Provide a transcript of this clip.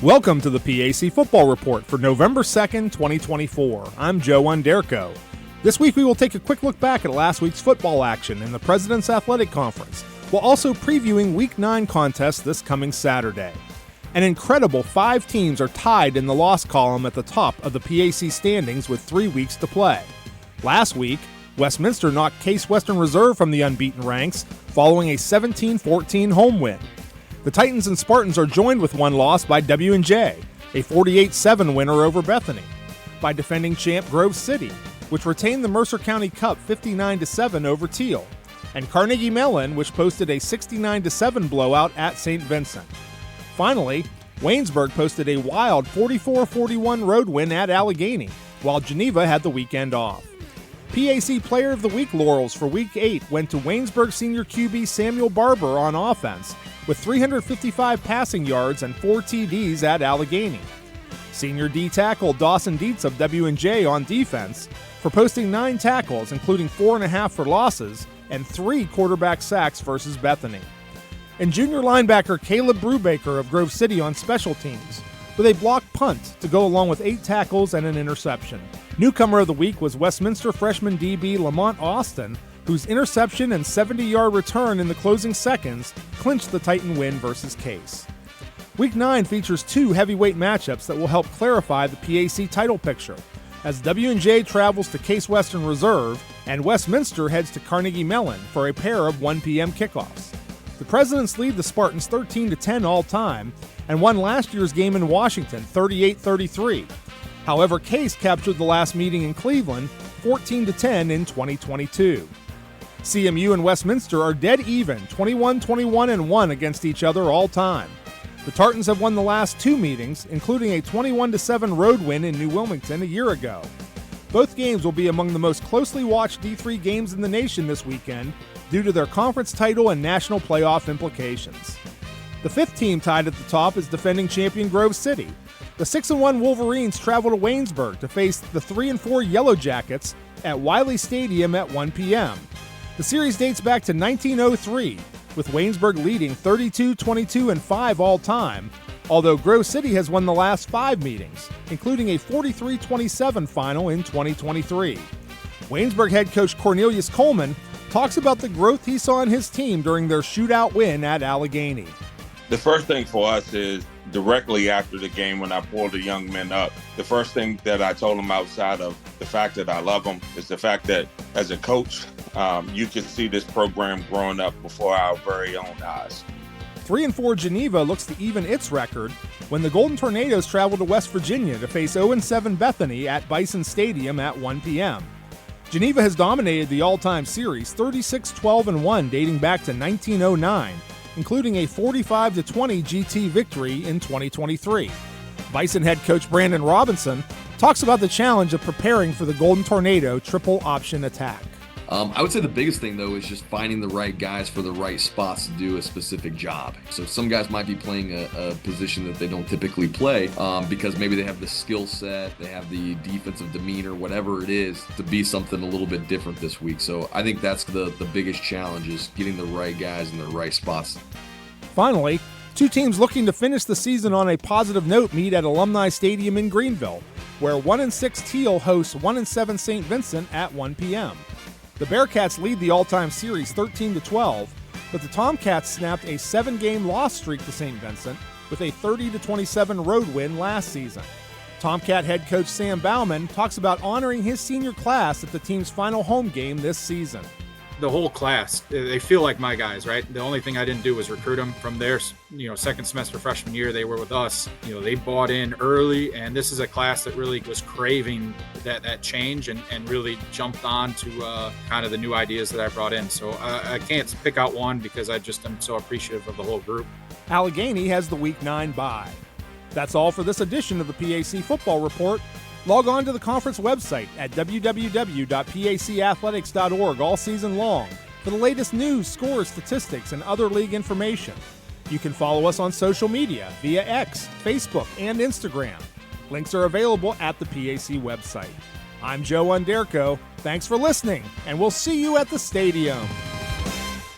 Welcome to the PAC Football Report for November 2nd, 2024. I'm Joe Onderko. This week we will take a quick look back at last week's football action in the President's Athletic Conference, while also previewing Week 9 contests this coming Saturday. An incredible 5 teams are tied in the loss column at the top of the PAC standings with 3 weeks to play. Last week, Westminster knocked Case Western Reserve from the unbeaten ranks following a 17-14 home win. The Titans and Spartans are joined with one loss by W&J, a 48-7 winner over Bethany, by defending champ Grove City, which retained the Mercer County Cup 59-7 over Thiel, and Carnegie Mellon, which posted a 69-7 blowout at St. Vincent. Finally, Waynesburg posted a wild 44-41 road win at Allegheny, while Geneva had the weekend off. PAC Player of the Week laurels for Week 8 went to Waynesburg senior QB Samuel Barber on offense, with 355 passing yards and 4 TDs at Allegheny. Senior D tackle Dawson Dietz of W&J on defense for posting 9 tackles, including 4.5 for losses and 3 quarterback sacks versus Bethany. And junior linebacker Caleb Brubaker of Grove City on special teams, with a blocked punt to go along with 8 tackles and an interception. Newcomer of the week was Westminster freshman DB Lamont Austin, whose interception and 70-yard return in the closing seconds clinched the Titan win versus Case. Week 9 features 2 heavyweight matchups that will help clarify the PAC title picture, as W&J travels to Case Western Reserve and Westminster heads to Carnegie Mellon for a pair of 1 p.m. kickoffs. The Presidents lead the Spartans 13-10 all-time and won last year's game in Washington 38-33. However, Case captured the last meeting in Cleveland 14-10 in 2022. CMU and Westminster are dead even, 21-21-1 against each other all time. The Tartans have won the last 2 meetings, including a 21-7 road win in New Wilmington a year ago. Both games will be among the most closely watched D3 games in the nation this weekend due to their conference title and national playoff implications. The 5th team tied at the top is defending champion Grove City. The 6-1 Wolverines travel to Waynesburg to face the 3-4 Yellow Jackets at Wiley Stadium at 1 p.m. The series dates back to 1903, with Waynesburg leading 32-22-5 all-time, although Grove City has won the last 5 meetings, including a 43-27 final in 2023. Waynesburg head coach Cornelius Coleman talks about the growth he saw in his team during their shootout win at Allegheny. The first thing for us is directly after the game when I pulled the young men up, the first thing that I told them outside of the fact that I love them is the fact that as a coach, you can see this program growing up before our very own eyes. 3-4 Geneva looks to even its record when the Golden Tornadoes travel to West Virginia to face 0-7 Bethany at Bison Stadium at 1 p.m. Geneva has dominated the all-time series 36-12-1 dating back to 1909, including a 45-20 GT victory in 2023. Bison head coach Brandon Robinson talks about the challenge of preparing for the Golden Tornado triple option attack. I would say the biggest thing, though, is just finding the right guys for the right spots to do a specific job. So some guys might be playing a position that they don't typically play because maybe they have the skill set, they have the defensive demeanor, whatever it is, to be something a little bit different this week. So I think that's the biggest challenge, is getting the right guys in the right spots. Finally, 2 teams looking to finish the season on a positive note meet at Alumni Stadium in Greenville, where 1-6 Thiel hosts 1-7 St. Vincent at 1 p.m. The Bearcats lead the all-time series 13-12, but the Tomcats snapped a 7-game loss streak to St. Vincent with a 30-27 road win last season. Tomcat head coach Sam Bauman talks about honoring his senior class at the team's final home game this season. The whole class, they feel like my guys, right? The only thing I didn't do was recruit them from their, second semester freshman year. They were with us. They bought in early, and this is a class that really was craving that change and really jumped on to kind of the new ideas that I brought in. So I can't pick out one because I just am so appreciative of the whole group. Allegheny has the Week 9 bye. That's all for this edition of the PAC Football Report. Log on to the conference website at www.pacathletics.org all season long for the latest news, scores, statistics, and other league information. You can follow us on social media via X, Facebook, and Instagram. Links are available at the PAC website. I'm Joe Onderko. Thanks for listening, and we'll see you at the stadium.